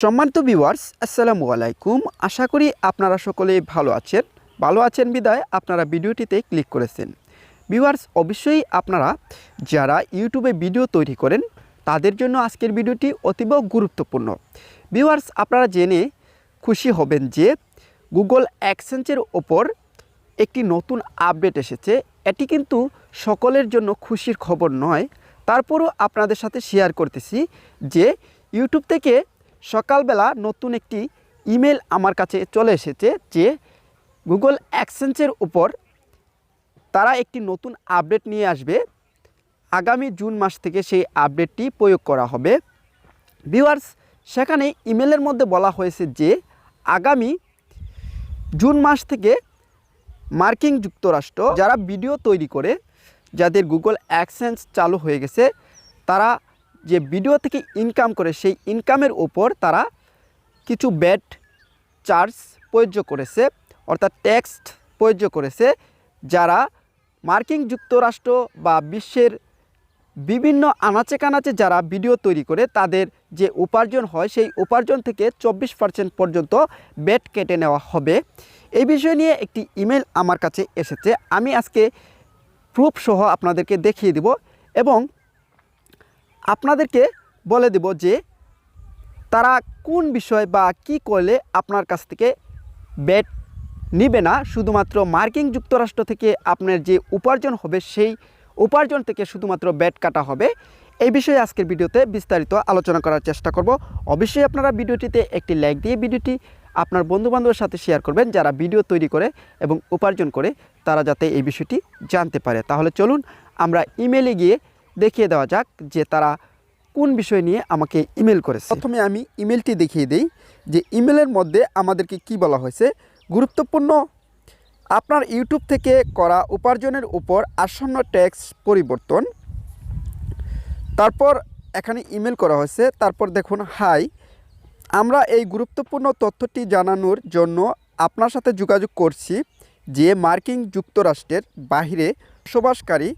সম্মানিত ভিউয়ার্স, আসসালামু আলাইকুম। আশা করি আপনারা সকলেই ভালো আছেন বিদায় আপনারা ভিডিওটিতে ক্লিক করেছেন। ভিউয়ার্স, অবশ্যই আপনারা যারা ইউটিউবে ভিডিও তৈরি করেন তাদের জন্য আজকের ভিডিওটি অতীব গুরুত্বপূর্ণ। ভিউয়ার্স, আপনারা জেনে খুশি হবেন যে গুগল অ্যাডসেন্সের ওপর একটি নতুন আপডেট এসেছে। এটি কিন্তু সকলের জন্য খুশির খবর নয়, তারপরও আপনাদের সাথে শেয়ার করতেছি যে ইউটিউব থেকে সকালবেলা নতুন একটি ইমেল আমার কাছে চলে এসেছে যে গুগল অ্যাডসেন্সের উপর তারা একটি নতুন আপডেট নিয়ে আসবে। আগামী জুন মাস থেকে সেই আপডেটটি প্রয়োগ করা হবে। ভিউয়ার্স, সেখানে ইমেলের মধ্যে বলা হয়েছে যে আগামী জুন মাস থেকে মার্কিন যুক্তরাষ্ট্র যারা ভিডিও তৈরি করে, যাদের গুগল অ্যাডসেন্স চালু হয়ে গেছে, তারা যে ভিডিও থেকে ইনকাম করে সেই ইনকামের ওপর তারা কিছু ব্যাট চার্জ প্রযোজ্য করেছে, অর্থাৎ ট্যাক্স প্রযোজ্য করেছে। যারা মার্কিন যুক্তরাষ্ট্র বা বিশ্বের বিভিন্ন আনাচে কানাচে যারা ভিডিও তৈরি করে তাদের যে উপার্জন হয় সেই উপার্জন থেকে 24% পর্যন্ত ব্যাট কেটে নেওয়া হবে। এই বিষয় নিয়ে একটি ইমেল আমার কাছে এসেছে। আমি আজকে প্রুফ সহ আপনাদেরকে দেখিয়ে দেব এবং আপনাদেরকে বলে দেব যে তারা কোন বিষয় বা কি করলে আপনার কাছ থেকে ব্যাট নিবে না। শুধুমাত্র মার্কিন যুক্তরাষ্ট্র থেকে আপনার যে উপার্জন হবে সেই উপার্জন থেকে শুধুমাত্র ব্যাট কাটা হবে। এই বিষয়ে আজকের ভিডিওতে বিস্তারিত আলোচনা করার চেষ্টা করব। অবশ্যই আপনারা ভিডিওটিতে একটি লাইক দিয়ে ভিডিওটি আপনার বন্ধুবান্ধবের সাথে শেয়ার করবেন যারা ভিডিও তৈরি করে এবং উপার্জন করে, তারা যাতে এই বিষয়টি জানতে পারে। তাহলে চলুন আমরা ইমেলে গিয়ে দেখিয়ে দেওয়া যাক যে তারা কোন বিষয় নিয়ে আমাকে ইমেল করেছে। প্রথমে আমি ইমেলটি দেখিয়ে দিই যে ইমেলের মধ্যে আমাদেরকে কি বলা হয়েছে। গুরুত্বপূর্ণ, আপনার ইউটিউব থেকে করা উপার্জনের উপর আসন্ন ট্যাক্স পরিবর্তন। তারপর এখানে ইমেল করা হয়েছে। তারপর দেখুন, হাই, আমরা এই গুরুত্বপূর্ণ তথ্যটি জানানোর জন্য আপনার সাথে যোগাযোগ করছি যে মার্কিন যুক্তরাষ্ট্রের বাইরে বসবাসকারী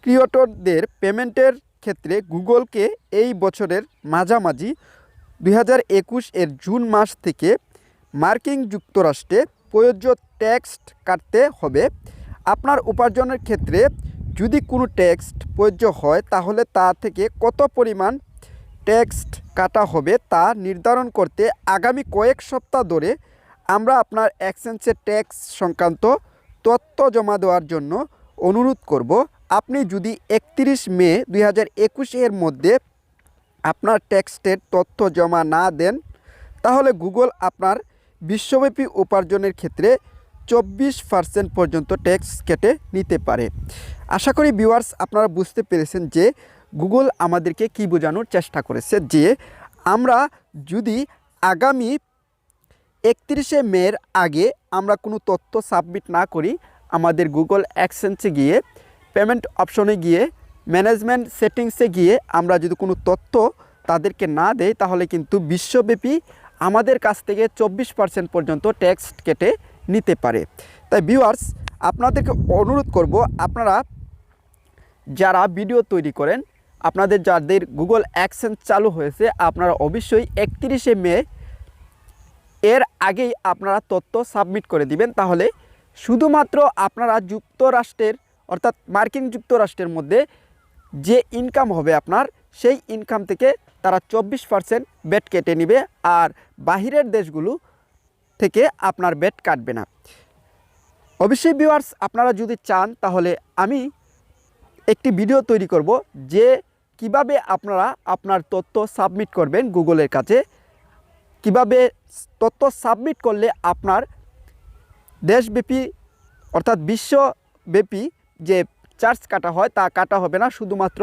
ক্রিয়েটরদের পেমেন্টের ক্ষেত্রে গুগলকে এই বছরের মাঝামাঝি 2021 এর জুন মাস থেকে মার্কিন যুক্তরাষ্ট্রে প্রযোজ্য ট্যাক্স কাটতে হবে। আপনার উপার্জনের ক্ষেত্রে যদি কোনো ট্যাক্স প্রযোজ্য হয় তাহলে তা থেকে কত পরিমাণ ট্যাক্স কাটা হবে তা নির্ধারণ করতে আগামী কয়েক সপ্তাহ ধরে আমরা আপনার অ্যাডসেন্সের ট্যাক্স সংক্রান্ত তথ্য জমা দেওয়ার জন্য অনুরোধ করব। আপনি যদি 31 মে 2021 এর মধ্যে আপনার ট্যাক্সের তথ্য জমা না দেন তাহলে গুগল আপনার বিশ্বব্যাপী উপার্জনের ক্ষেত্রে 24% পর্যন্ত ট্যাক্স কেটে নিতে পারে। আশা করি ভিউয়ার্স আপনারা বুঝতে পেরেছেন যে গুগল আমাদেরকে কি বোঝানোর চেষ্টা করেছে যে আমরা যদি আগামী 31শে মের আগে আমরা কোনো তথ্য সাবমিট না করি, আমাদের গুগল অ্যাডসেন্সে গিয়ে পেমেন্ট অপশনে গিয়ে ম্যানেজমেন্ট সেটিংসে গিয়ে আমরা যদি কোনো তথ্য তাদেরকে না দেই তাহলে কিন্তু বিশ্বব্যাপী আমাদের কাছ থেকে 24% পর্যন্ত ট্যাক্স কেটে নিতে পারে। তাই ভিউয়ার্স আপনাদেরকে অনুরোধ করব, আপনারা যারা ভিডিও তৈরি করেন, আপনাদের যাদের গুগল অ্যাডসেন্স চালু হয়েছে, আপনারা অবশ্যই 31শে মে এর আগেই আপনারা তথ্য সাবমিট করে দিবেন। তাহলে শুধুমাত্র আপনারা যুক্তরাষ্ট্রের অর্থাৎ মার্কিন যুক্তরাষ্ট্রের মধ্যে যে ইনকাম হবে আপনার, সেই ইনকাম থেকে তারা 24% ব্যাট কেটে নেবে, আর বাহিরের দেশগুলো থেকে আপনার ব্যাট কাটবে না। অবশ্যই ভিউয়ার্স আপনারা যদি চান তাহলে আমি একটি ভিডিও তৈরি করব যে কিভাবে আপনারা আপনার তথ্য সাবমিট করবেন গুগলের কাছে, কিভাবে তথ্য সাবমিট করলে আপনার দেশব্যাপী অর্থাৎ বিশ্বব্যাপী যে চার্জ কাটা হয় তা কাটা হবে না, শুধুমাত্র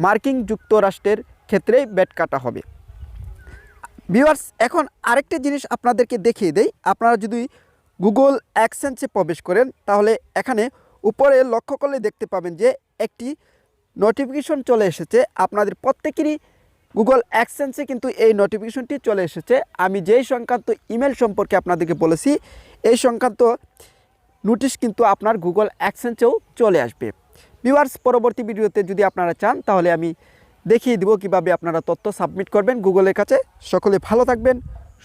মার্কিন যুক্তরাষ্ট্রের ক্ষেত্রেই ব্যাট কাটা হবে। ভিউয়ার্স, এখন আরেকটা জিনিস আপনাদেরকে দেখিয়ে দেই। আপনারা যদি গুগল অ্যাডসেন্সে প্রবেশ করেন তাহলে এখানে উপরে লক্ষ্য করলে দেখতে পাবেন যে একটি নোটিফিকেশন চলে এসেছে। আপনাদের প্রত্যেকেরই গুগল অ্যাডসেন্সে কিন্তু এই নোটিফিকেশনটি চলে এসেছে। আমি যেই সংক্রান্ত ইমেল সম্পর্কে আপনাদেরকে বলেছি এই সংক্রান্ত নোটিশ কিন্তু আপনার গুগল অ্যাডসেন্সেও চলে আসবে। ভিউয়ার্স, পরবর্তী ভিডিওতে যদি আপনারা চান তাহলে আমি দেখিয়ে দিব কিভাবে আপনারা তথ্য সাবমিট করবেন গুগলের কাছে। সকলে ভালো থাকবেন,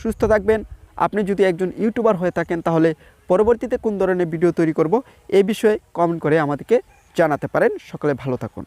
সুস্থ থাকবেন। আপনি যদি একজন ইউটিউবার হয়ে থাকেন তাহলে পরবর্তীতে কোন ধরনের ভিডিও তৈরি করব এই বিষয়ে কমেন্ট করে আমাদেরকে জানাতে পারেন। সকলে ভালো থাকুন।